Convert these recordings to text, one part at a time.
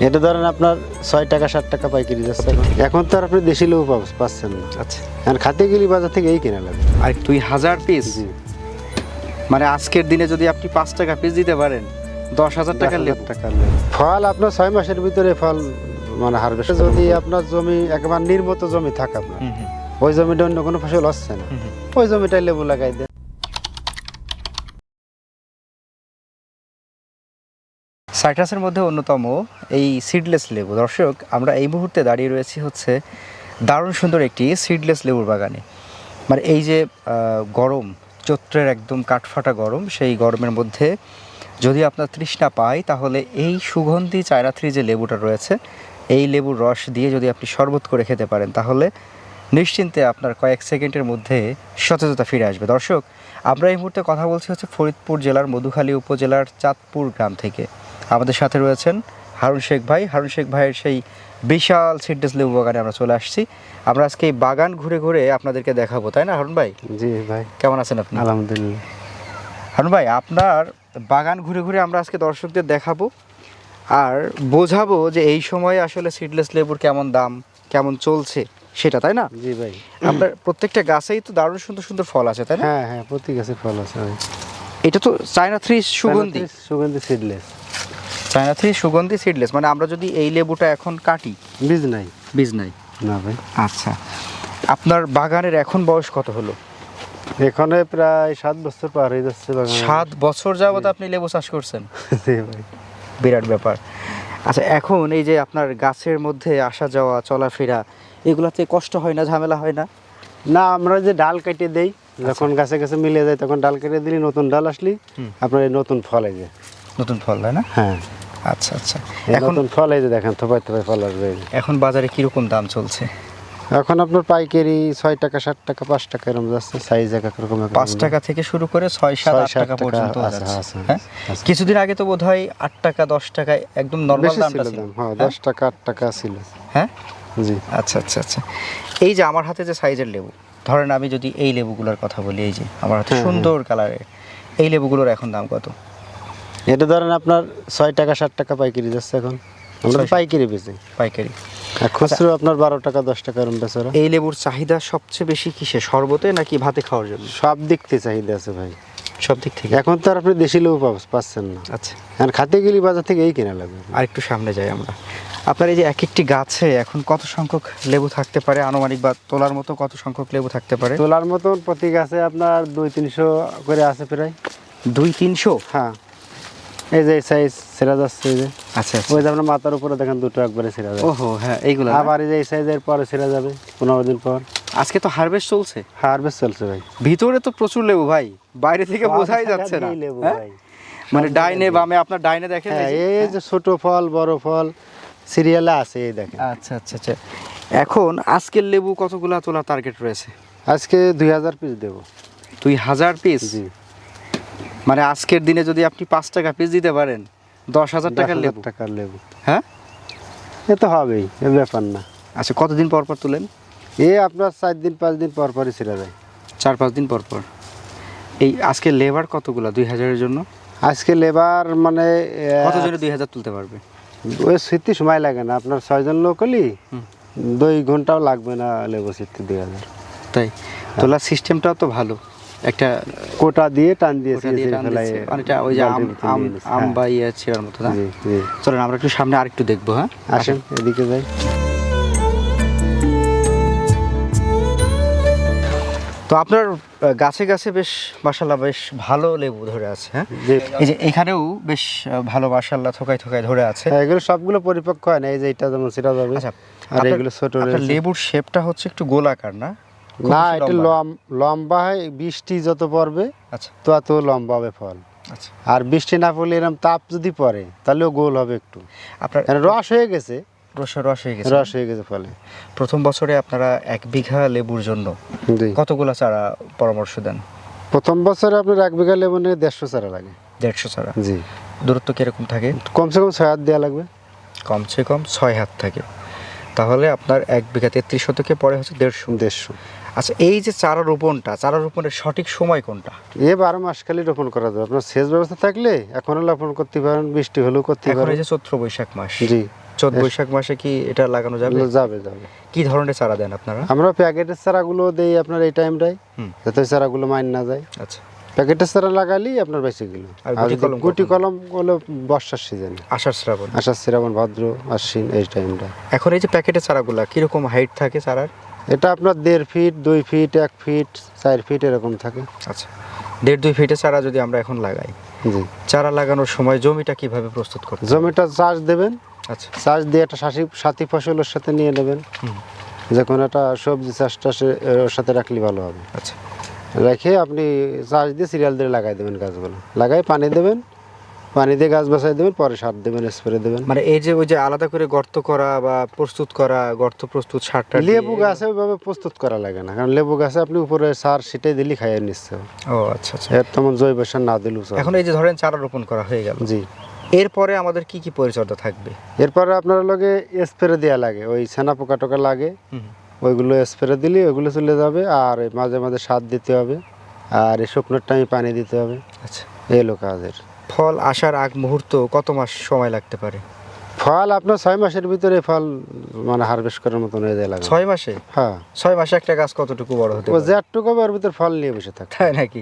এটা ধরেন আপনার 6 টাকা 7 টাকা পাইকারি যাচ্ছে এখন তো আর আপনি দেশি লেবু পাচ্ছেন না। আচ্ছা, এখন খাতে গেলে বাজার থেকে এই কিনা লাগবে। আর 2000 পিস, জি, মানে আজকের দিনে যদি আপনি 5 টাকা পিস দিতে পারেন 10,000 টাকার লেবু। টাকার লেবু ফল আপনার 6 মাসের ভিতরে ফল মানে হারভেস্ট। যদি আপনার জমি একবার নির্মত জমি থাকে আপনার, ওই জমিটা অন্য কোনো ফসল হচ্ছে না, ওই জমিটায় লেবু লাগাই দেন। সাইট্রাসের মধ্যে অন্যতম এই সিডলেস লেবু। দর্শক, আমরা এই মুহূর্তে দাঁড়িয়ে রয়েছি হচ্ছে দারুণ সুন্দর একটি সিডলেস লেবুর বাগানে। মানে এই যে গরম, চৈত্রের একদম কাঠফাটা গরম, সেই গরমের মধ্যে যদি আপনার তৃষ্ণা পায় তাহলে এই সুগন্ধি চায়না থ্রি যে লেবুটা রয়েছে, এই লেবুর রস দিয়ে যদি আপনি শরবত করে খেতে পারেন তাহলে নিশ্চিন্তে আপনার কয়েক সেকেন্ডের মধ্যে সতেজতা ফিরে আসবে। দর্শক, আমরা এই মুহূর্তে কথা বলছি হচ্ছে ফরিদপুর জেলার মধুখালী উপজেলার চাঁদপুর গ্রাম থেকে। আমাদের সাথে রয়েছেন হারুন শেখ ভাই। হারুন শেখ ভাইয়ের সেই বিশাল সিডলেস লেবু বাগানে আমরা চলে আসছি। আমরা আজকে এই বাগান ঘুরে ঘুরে আপনাদেরকে দেখাবো, তাই না হারুন ভাই? জি ভাই, কেমন আছেন আপনি? আলহামদুলিল্লাহ। হারুন ভাই, আপনার বাগান ঘুরে ঘুরে আমরা আজকে দর্শকদের দেখাবো আর বোঝাবো যে এই সময়ে আসলে সিডলেস লেবুর কেমন দাম, কেমন চলছে সেটা, তাই না? জি ভাই, আপনার প্রত্যেকটা গাছেই তো দারুণ সুন্দর সুন্দর ফল আছে, তাই না? হ্যাঁ হ্যাঁ, প্রতি গাছে ফল আছে ভাই। এটা তো চায়না থ্রি সুগন্ধি, সুগন্ধি সিডলেস, চায়না থ্রি সুগন্ধি সিডলেস। মানে আমরা যদি এই লেবুটা এখন কাটি, বীজ নাই? বীজ নাই না ভাই। আচ্ছা, আপনার বাগানের এখন বয়স কত হলো? এখানে প্রায় 7 বছর পার হয়ে যাচ্ছে বাগানে। 7 বছর যাবত আপনি লেবু চাষ করছেন? জি ভাই। বিরাট ব্যাপার। আচ্ছা, এখন এই যে আপনার গাছের মধ্যে আসা যাওয়া চলাফেরা এগুলাতে কষ্ট হয় না, ঝামেলা হয় না? না, আমরা যে ডাল কেটে দেই, যখন গাছে গাছে মিলে যায় তখন ডাল কেটে দিলে নতুন ডাল আসলি আপনার এই নতুন ফল এই যে নতুন ফল, তাই না? হ্যাঁ, আচ্ছা আচ্ছা। এখন নতুন ফল এই যে দেখেন, থোপায় থোপায় ফল আসবে। এখন বাজারে কিরকম দাম চলছে? এখন আপনার পাইকারি 6 টাকা 7 টাকা 5 টাকা এরকম যাচ্ছে, সাইজ এক এক রকম। 5 টাকা থেকে শুরু করে 6-7-8 টাকা পর্যন্ত যাচ্ছে। হ্যাঁ, কিছুদিন আগে তো বোধহয় 8 টাকা 10 টাকা একদম নরমাল দামটা ছিল। হ্যাঁ, 10 টাকা 8 টাকা ছিল। হ্যাঁ, জি। আচ্ছা আচ্ছা আচ্ছা। এই যে আমার হাতে যে সাইজের লেবু, ধরেন আমি যদি এই লেবুগুলোর কথা বলি, এই যে আমার হাতে সুন্দর কালারের এই লেবুগুলোর এখন দাম কত? এটা ধরেন আপনার 6 টাকা 7 টাকা পাইকারি যাচ্ছে এখন। আমরা পাইকারি বেচি। পাইকারি। আর খুচরো আপনার 12 টাকা 10 টাকা এরকম বেচে ওরা। এই লেবুর চাহিদা সবচেয়ে বেশি কিসে, শরবতে নাকি ভাতে খাওয়ার জন্য? সব দিক থেকে চাহিদা আছে ভাই, সব দিক থেকে। এখন তো আর আপনি দেশি লেবু পাচ্ছেন না। আচ্ছা, এখন খাতে গেলে বাজার থেকে এই কিনা লাগবে। আর একটু সামনে যাই আমরা। আপনার এই যে এক একটি গাছে এখন কত সংখ্যক লেবু থাকতে পারে আনুমানিক, বা তোলার মতো কত সংখ্যক লেবু থাকতে পারে? তোলার মতন প্রতি গাছে আপনার 200-300 করে আছে প্রায়। 200-300? হ্যাঁ, এই যে সাইজ ছেড়া যাচ্ছে এই যে। আচ্ছা, ওই যে আপনার মাথার উপরে দেখেন দুটো একবারে ছেড়া যাবে। ওহো, হ্যাঁ, এইগুলো। আবার এই যে এই সাইজের পরে ছেড়া যাবে 15 দিন পর। আজকে তো হারভেস্ট চলছে, হারভেস্ট চলছে ভাই। ভিতরে তো প্রচুর লেবু ভাই, বাইরে থেকে বোঝাই যাচ্ছে না। লেবু হ্যাঁ? ভাই, মানে ডাইনে বামে, আপনার ডাইনে দেখেন হ্যাঁ, এই যে ছোট ফল বড় ফল সিরিয়ালে আছে এই দেখেন। আচ্ছা আচ্ছা আচ্ছা। এখন আজকের লেবু কতগুলা তোলার টার্গেট রয়েছে? আজকে 2000 পিস দেবো। 2000 পিস? জি। মানে আজকের দিনে যদি আপনি 5 টাকা পিস দিতে পারেন 10,000 টাকার লেবু। টাকার লেবু, হ্যাঁ, এ তো হবেই, এ ব্যাপার না। আচ্ছা, কতদিন পর পর তুলেন? এ আপনার 4 দিন 5 দিন পর পরই ছেড়া যায়। 4-5 দিন পর পর। এই আজকে লেবার কতগুলা 2000-এর জন্য? আজকে লেবার মানে কতজনে 2000 তুলতে পারবে? ওই স্মৃতি সময় লাগে না, আপনার 6 জন লোক হলি 2 ঘন্টাও লাগবে না লেবু ছিটতে 2000। তাই তোলার সিস্টেমটাও তো ভালো, একটা কোটা দিয়ে টান দিয়ে অনেকটা ওই যে আম বা ইয়ে ছেঁড়ার মতো না? চলেন আমরা একটু সামনে আরেকটু দেখবো। হ্যাঁ, আসেন এদিকে যাই। তো আপনার গাছে গাছে বেশ মাশাআল্লাহ বেশ ভালো লেবু ধরে আছে। হ্যাঁ, এই যে এখানেও বেশ ভালো মাশাআল্লাহ থোকায় থোকায় ধরে আছে। হ্যাঁ, এগুলো সবগুলো পরিপক্ক হয় না, এই যে এটা যেমন সেটা যাবে। আচ্ছা, আর এগুলো ছোট আপনার লেবুর শেপটা হচ্ছে একটু গোলাকার না? না, এটা লম্বা হয়, বৃষ্টি যত পড়বে আচ্ছা তত লম্বা হবে ফল। আচ্ছা, আর বৃষ্টি না পড়লে এরকম তাপ যদি পড়ে তাহলেও গোল হবে একটু। আপনার রস হয়ে গেছে, রস হয়ে গেছে, রস হয়ে গেছে ফলে। প্রথম বছরে আপনারা 1 বিঘা লেবুর জন্য কতগুলো চারা পরামর্শ দেন? প্রথম বছরে আপনার 1 বিঘা লেবু নিয়ে 150 চারা লাগে। 150 চারা? জি। দূরত্ব কিরকম থাকে? কমসে কম 6 হাত দেওয়া লাগবে। কমসে কম 6 হাত থাকে, তাহলে আপনার 1 বিঘা 33 শতকে পরে হচ্ছে 150। আচ্ছা, এই যে চারা রোপণের সঠিক সময় কোনটা? 12 মাস খালি রোপণ করা যাবে। আপনার সেচ ব্যবস্থা থাকলে এখনো রোপণ করতে পারেন, বৃষ্টি হলেও করতে পারেন। এখন এই যে চৈত্র বৈশাখ মাস, জি, চৈত বৈশাখ মাসে কি এটা লাগানো যাবে? যাবে যাবে। কি ধরনের চারা দেন আপনারা? আমরা প্যাকেটের চারাগুলো দেই আপনার এই টাইমটাই, হুম। যাতে ওই চারাগুলো মাইন না যায়। আচ্ছা, প্যাকেটের চারা লাগালেই আপনার বেঁচে গেল। আর আর গুটি যদি কলম গুটি কখন? কলম হলো বর্ষার সিজনে, আষাঢ় শ্রাবণ। আষাঢ় শ্রাবণ ভাদ্র আশ্বিন এই টাইমটা। এখন এই যে প্যাকেটের চারাগুলা কিরকম হাইট থাকে চারার? এটা আপনার 1.5 ফিট 2 ফিট 1 ফিট 4 ফিট এরকম থাকে। আচ্ছা, 1.5-2 ফিটের চারা যদি আমরা এখন লাগাই, জি। চারা লাগানোর সময় জমিটা কিভাবে প্রস্তুত করতে হবে? জমিটা চাষ দেবেন, আচ্ছা, চাষ দিয়ে একটা সাথী ফসলের সাথে নিয়ে নেবেন। হুম। যে কোনো একটা সবজি চাষটা ওর সাথে রাখলে ভালো হবে। আচ্ছা, রেখে আপনি চাষ দিয়ে সিরিয়াল দিয়ে লাগাই দেবেন গাছগুলো, লাগাই পানি দেবেন, পানি দিয়ে গাছ বাছাই দেবেন, পরে সার দেবেন, স্প্রে দেবেন। মানে এই যে ওই যে আলাদা করে গর্ত করা বা প্রস্তুত করা, গর্ত প্রস্তুত সারটা লেবু গাছে ওইভাবে প্রস্তুত করা লাগে না, কারণ লেবু গাছে আপনি উপরে সার ছিটাই দিলে খাইয়ে নিচ্ছে। ও আচ্ছা আচ্ছা। এর তেমন জৈব সার না দিলেও চলে। এখন এই যে ধরেন চারা রোপণ করা হয়ে গেল, জি। এরপরে আমাদের কি কি পরিচর্যা থাকবে? এরপরে আপনার লগে স্প্রে দেওয়া লাগে, ওই ছানা পোকা টোকা লাগে, হুম। ওইগুলো স্প্রে দিলে ওইগুলো চলে যাবে। আর ওই মাঝে মাঝে সার দিতে হবে, আর এই শুকনোর টাইমে পানি দিতে হবে। আচ্ছা, এই হলো কাজের। ফল আসার আগ মুহূর্ত কত মাস সময় লাগতে পারে? ফল আপনার 6 মাসের ভিতরে ফল মানে হারভেস্ট করার মতন হয়ে যায় লাগে। 6 মাসে? হ্যাঁ, 6 মাসে একটা গাছ কতটুকু বড় হতে ও পারে? যেটুকু ওর ভিতর ফল নিয়ে বসে থাকে। তাই নাকি?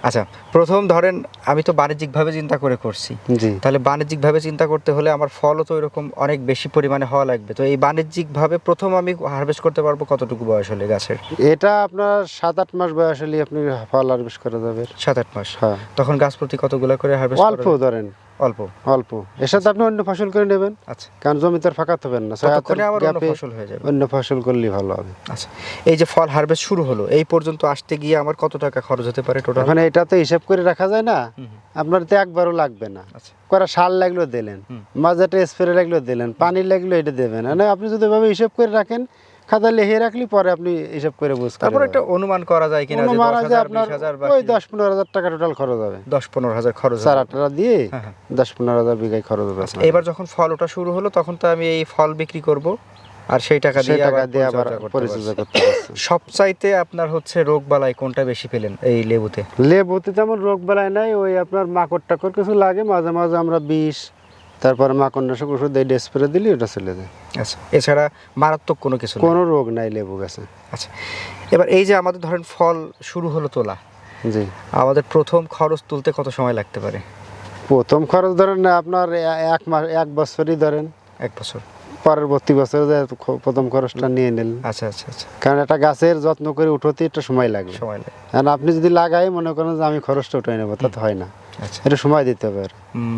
আচ্ছা, প্রথম ধরেন আমি তো বাণিজ্যিকভাবে চিন্তা করে করছি, জি। তাহলে বাণিজ্যিকভাবে চিন্তা করতে হলে আমার ফলও তো এরকম অনেক বেশি পরিমাণে হওয়া লাগবে। তো এই বাণিজ্যিকভাবে প্রথম আমি হারভেস্ট করতে পারবো কতটুকু বয়স হলে গাছের? এটা আপনার 7-8 মাস বয়স হলে আপনি ফল হারভেস্ট করা যাবে। 7-8 মাস। হ্যাঁ, তখন গাছ প্রতি কতগুলো করে হারভেস্ট অল্প ধরেন, অল্প? অল্প। এর সাথে আপনি অন্য ফসল করে নেবেন, আচ্ছা, কারণ জমিতে আর ফাঁকা হবেন না। 6 ততক্ষণে আমার অন্য গ্যাপে ফসল হয়ে যাবে। অন্য ফসল করলেই ভালো হবে। আচ্ছা, এই যে ফল হারভেস্ট শুরু হলো, এই পর্যন্ত আসতে গিয়ে আমার কত টাকা খরচ হতে পারে টোটাল? এখন এটা তো হিসাব করে রাখা যায় না, হুম, আপনার তো একবারও লাগবে না। আচ্ছা, করা সার লাগলো দিলেন, হুম। মাঝেটা স্প্রে লাগলো দিলেন, পানি লাগলো এটা দেবেন। মানে আপনি যদি এভাবে হিসাব করে রাখেন, খাতা লিখে রাখলি, পরে আপনি হিসাব করে বুঝতে তারপর একটা অনুমান করা যায় কিনা যে 10,000 আপনার 20,000 বা ওই 10-15 হাজার টাকা টোটাল খরচ হবে। 10-15,000 খরচ হবে। চারা টারা দিয়ে হ্যাঁ, হ্যাঁ। 10-15 হাজার বিঘায় খরচ হবে আপনার। এবার যখন ফল ওটা শুরু হলো তখন তো আমি এই ফল বিক্রি করব, আর সেই টাকা সেই দিয়ে টাকা আবার দিয়ে আবার পরিচর্যা করতে পরিচর্যা পারছি। করতে পারছেন। সবচাইতে আপনার হচ্ছে রোগ বালাই কোনটা বেশি পেলেন এই লেবুতে? লেবুতে তেমন রোগ বেলায় নাই, ওই আপনার মাকড় টাকড় কিছু লাগে, মাঝে মাঝে আমরা বিষ, তারপরে মাকড়নাশক ওষুধ এই স্প্রে দিলে ওটা চলে যায়। আচ্ছা, এছাড়া মারাত্মক কোনো কিছু না? কোনো রোগ নাই লেবু গাছে। আচ্ছা, এবার এই যে আমাদের ধরেন ফল শুরু হলো তোলা, জি। আমাদের প্রথম খরচ তুলতে কত সময় লাগতে পারে? প্রথম খরচ ধরেন না আপনার 1 বছরই ধরেন, 1 বছর। পরবর্তী বছরে যায় প্রথম খরচটা নিয়ে নিলেন। আচ্ছা আচ্ছা আচ্ছা, কারণ একটা গাছের যত্ন করে উঠোতে একটা সময় লাগবে। সময় লাগে। কারণ আপনি যদি লাগাই মনে করেন যে আমি খরচটা উঠাই নেবো, তা তো হয় না, আচ্ছা, এটা সময় দিতে হবে। আর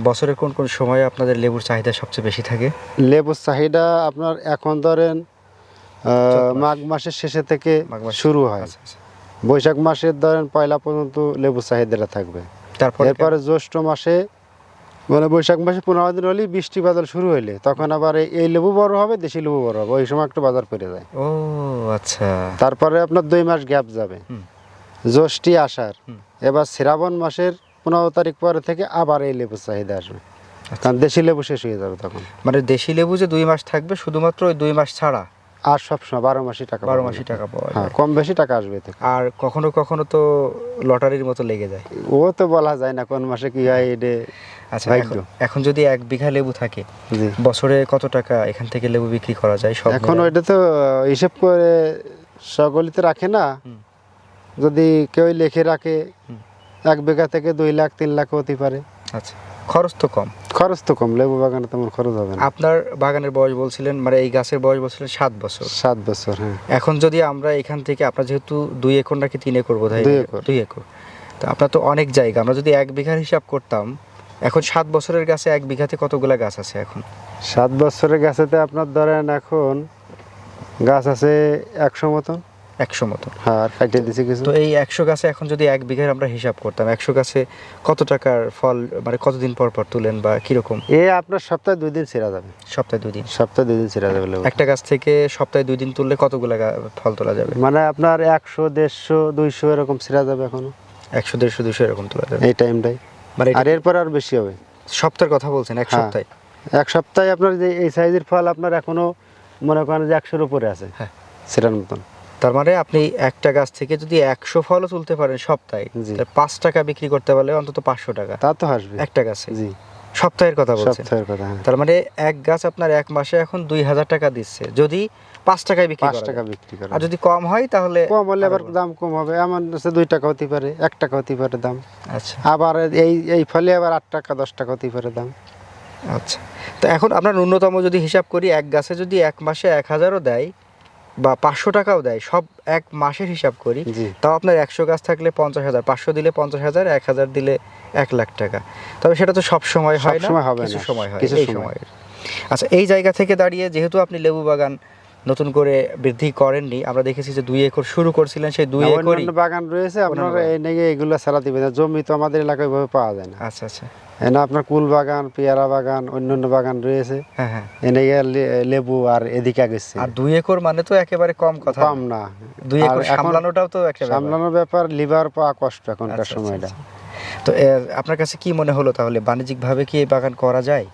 বছরের কোন কোন সময়ে আপনাদের লেবুর চাহিদা সবচেয়ে বেশি থাকে? লেবুর চাহিদা আপনার এখন ধরেন মাঘ মাসের শেষে থেকে মাঘ মাস শুরু হয়। আচ্ছা আচ্ছা, বৈশাখ মাসের ধরেন পয়লা পর্যন্ত লেবুর চাহিদাটা থাকবে। তারপরে এরপরে জ্যৈষ্ঠ মাসে মানে বৈশাখ মাসে 15 দিন হলেই বৃষ্টি বাদল শুরু হইলে তখন আবার এই লেবু বড় হবে, দেশি লেবু বড় হবে, ওই সময় একটু বাজার পড়ে যায়। ও আচ্ছা, তারপরে আপনার 2 মাস গ্যাপ যাবে, হুম। জ্যৈষ্ঠী আষাঢ়, হুম। এবার শ্রাবণ মাসের 15 তারিখ পরে থেকে আবার এই লেবুর চাহিদা আসবে, কারণ দেশি লেবু শেষ হয়ে যাবে তখন। মানে দেশি লেবু যে 2 মাস থাকবে, শুধুমাত্র ওই 2 মাস ছাড়া আর সবসময় 12 মাসই টাকা 12 পাবেন। মাসই টাকা পাওয়া হ্যাঁ, যায়। কম বেশি টাকা আসবে এতে। আর কখনো কখনো তো লটারির মতো লেগে যায়। ও তো বলা যায় না কোন মাসে কি হয় এটা। আচ্ছা, ভাগ্য। এখন যদি 1 বিঘা লেবু থাকে, জি। বছরে কত টাকা এখান থেকে লেবু বিক্রি করা যায় সব এখন মিলায়? ওইটা তো হিসেব করে সকলিতে রাখে না, হুম। যদি কেউ লিখে রাখে হুম। 1 বিঘা থেকে 2 লাখ 3 লাখ হতে পারে। আচ্ছা, খরচ তো কম। খরচ তো কম, লেবু বাগানে তেমন খরচ হবে না। আপনার বাগানের বয়স বলছিলেন, মানে এই গাছের বয়স বলছিলেন 7 বছর। 7 বছর, হ্যাঁ। এখন যদি আমরা এখান থেকে, আপনার যেহেতু 2 একর নাকি 3 একর বোধ হয়? 2 একর। 2 একর, তো আপনার তো অনেক জায়গা। আমরা যদি 1 বিঘার হিসাব করতাম, এখন 7 বছরের গাছে 1 বিঘাতে কতগুলা গাছ আছে এখন? 7 বছরের গাছেতে আপনার ধরেন এখন গাছ আছে 100 মতন। 100 মতো। হ্যাঁ, আর কাটিয়ে দিছি কিছু। তো এই 100 গাছে এখন যদি 1 বিঘার আমরা হিসাব করতাম, 100 গাছে কত টাকার ফল, মানে কতদিন পর পর তুলেন বা কিরকম? আপনার সপ্তাহে 2 দিন ছেড়া যাবে। সপ্তাহে 2 দিন? সপ্তাহে 2 দিন ছেড়া যাবে লেবু। একটা গাছ থেকে সপ্তাহে 2 দিন তুললে কতগুলা ফল তোলা যাবে? মানে আপনার 100, 150, 200 এরকম ছেড়া যাবে এখনো 100, 150, 200 এরকম তোলা যাবে এই টাইমটাই। মানে আর এরপর আর বেশি হবে। সপ্তাহের কথা বলছেন? 1 হ্যাঁ। সপ্তাহে? 1 সপ্তাহে আপনার যে এই সাইজের ফল আপনার এখনো মনে করেন যে 100-র উপরে আছে, হ্যাঁ, ছেড়ার মতন। তার মানে আপনি একটা গাছ থেকে যদি 100 ফলও তুলতে পারেন সপ্তাহে, জি। তাহলে 5 টাকা বিক্রি করতে পারলে অন্তত 500 টাকা তা তো আসবে। একটা গাছে। জি। সপ্তাহের কথা বলছেন? সপ্তাহের কথা, হ্যাঁ। তার মানে এক গাছ আপনার এক মাসে এখন 2000 টাকা দিচ্ছে, যদি 5 টাকায় বিক্রি 5 করা টাকা যায়। বিক্রি করে। আর যদি কম হয় তাহলে কম হলে আবার দাম কম হবে, এমন আছে 2 টাকা হতে পারে, 1 টাকা হতে পারে দাম। আচ্ছা আবার এই ফলে আবার 8 টাকা 10 টাকা হতে পারে দাম। আচ্ছা। তো এখন আমরা ন্যূনতম যদি হিসাব করি, এক গাছে যদি এক মাসে 1000ও দেয় বা 500 টাকাও দেয়, সব এক মাসের হিসাব করি, জি। তাও আপনার 100 গাছ থাকলে 50,000, 500 দিলে 50,000, 1000 দিলে 1 লাখ টাকা। তবে সেটা তো সব সময় হয় না, সবসময় হবে কিছু না, সময় হয়, কিছু এই সময়। সময়ের। আচ্ছা, এই জায়গা থেকে দাঁড়িয়ে যেহেতু আপনি লেবু বাগান নতুন করে বৃদ্ধি করেননি, আমরা দেখেছি যে 2 একর শুরু করছিলেন, সেই 2 একরই অন্যান্য বাগান রয়েছে আপনার, এই নাকি এগুলো ছাড়া দিবে না, জমি তো আমাদের এলাকায় ভাবে পাওয়া যায় না। আচ্ছা আচ্ছা, এনে আপনার কুল বাগান, পেয়ারা বাগান, অন্যান্য বাগান রয়েছে, হ্যাঁ হ্যাঁ। এনে লেবু আর এদিকে আগেছে। আর 2 একর মানে তো একেবারে কম কথা কম না। না, 2 একর আর এখন সামলানোটাও তো একটা ব্যাপার। সামলানোর ব্যাপার, লিভার পাওয়া কষ্ট এখনকার আচ্ছা, সময়টা। আচ্ছা। তো আপনার কাছে কি মনে হলো তাহলে বাণিজ্যিকভাবে কি এই বাগান করা যায়?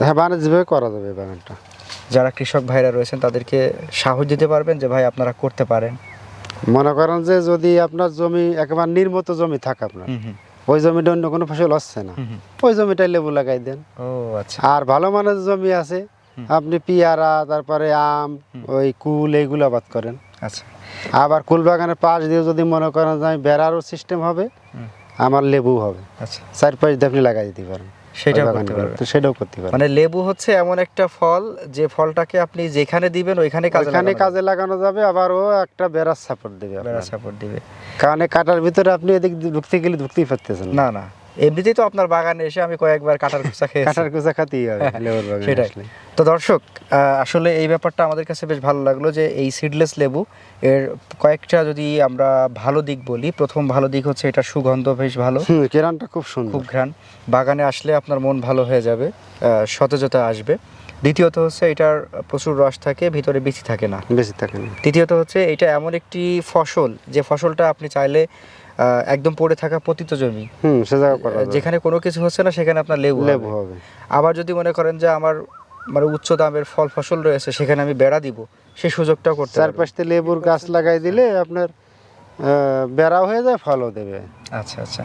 হ্যাঁ, বাণিজ্যিকভাবে করা যাবে এই বাগানটা। যারা কৃষক ভাইরা রয়েছেন তাদেরকে সাহস দিতে পারবেন যে ভাই আপনারা করতে পারেন? মনে করেন যে যদি আপনার জমি একেবারে নির্মত জমি থাকে আপনার, ওই জমিটা অন্য কোনো ফসল হচ্ছে না, ওই জমিটায় লেবু লাগাই দেন। ও আচ্ছা। আর ভালো মানের জমি আছে, আপনি পেয়ারা, তারপরে আম, ওই কুল, এইগুলো আবাদ করেন। আচ্ছা আবার কুল বাগানের পাশ দিয়ে যদি মনে করেন যে আমি বেড়ারও সিস্টেম হবে, আমার লেবু হবে, আচ্ছা, 4-5 দিয়ে আপনি লাগাই দিতে পারেন। সেটাও ওই বাগান করতে করে, পারবেন। তো সেটাও করতে পারেন। মানে লেবু হচ্ছে এমন একটা ফল যে ফলটাকে আপনি যেখানে দিবেন ওইখানে ওইখানে কাজে লাগানো যাবে, আবার ও একটা বেড়ার সাপোর্ট দেবে বেড়া আপনার। সাপোর্ট দিবে। কারণ এই কাটার ভিতরে আপনি এদিক ঢুকতে গেলে ঢুকতেই পারতেছেন না। না না, এমনিতেই তো আপনার বাগানে এসে আমি কয়েকবার কাটার খোসা খেয়েছি। কাটার কুচা খাতেই হবে লেবুর বাগানে সেটাই। আসলে। তো দর্শক, আসলে এই ব্যাপারটা আমাদের কাছে বেশ ভালো লাগলো যে এই সিডলেস লেবু এর কয়েকটা যদি আমরা ভালো দিক বলি, প্রথম ভালো দিক হচ্ছে এটা সুগন্ধ বেশ ভালো, কেরানটা খুব সুন্দর। খুব ঘ্রাণ, বাগানে আসলে আপনার মন ভালো হয়ে যাবে, সতেজতা আসবে। দ্বিতীয়ত হচ্ছে এটার প্রচুর রস থাকে, ভিতরে বিচি থাকে না। বেশি থাকে না। তৃতীয়ত হচ্ছে এটা এমন একটি ফসল যে ফসলটা আপনি চাইলে একদম পড়ে থাকা পতিত জমি, সে জায়গা করা যাবে। যেখানে কোনো কিছু হচ্ছে না সেখানে আপনার লেবু লেবু হবে। হবে। আবার যদি মনে করেন যে আমার মানে উচ্চ দামের ফল ফসল রয়েছে, সেখানে আমি বেড়া দিব, সেই সুযোগটাও করতে পারবেন। চারপাশে লেবুর গাছ লাগাই দিলে আপনার বেড়াও হয়ে যায়, ফলও দেবে। আচ্ছা আচ্ছা।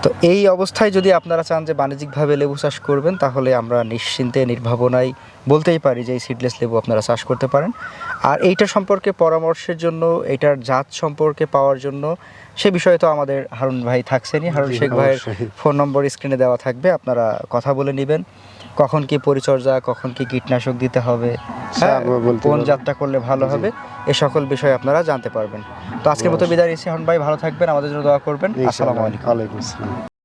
তো এই অবস্থায় যদি আপনারা চান যে বাণিজ্যিকভাবে লেবু চাষ করবেন, তাহলে আমরা নিশ্চিন্তে নির্ভাবনায় বলতেই পারি যে এই সিডলেস লেবু আপনারা চাষ করতে পারেন। আর এইটা সম্পর্কে পরামর্শের জন্য, এটার জাত সম্পর্কে পাওয়ার জন্য, সে বিষয়ে তো আমাদের হারুন ভাই থাকছেনই। হারুন জি, শেখ ভাইয়ের অবশ্যই। ফোন নম্বর স্ক্রিনে দেওয়া থাকবে, আপনারা কথা বলে নেবেন, কখন কি পরিচর্যা, কখন কি কীটনাশক দিতে হবে, হ্যাঁ, বলতে কোন পারবো। জাতটা করলে ভালো হবে, এ সকল বিষয়ে আপনারা জানতে পারবেন। তো আজকের মতো বিদায় নিচ্ছি। হারুন ভাই ভালো থাকবেন, আমাদের জন্য দোয়া করবেন। আসসালামু আলাইকুম। ওয়ালাইকুম আসসালাম।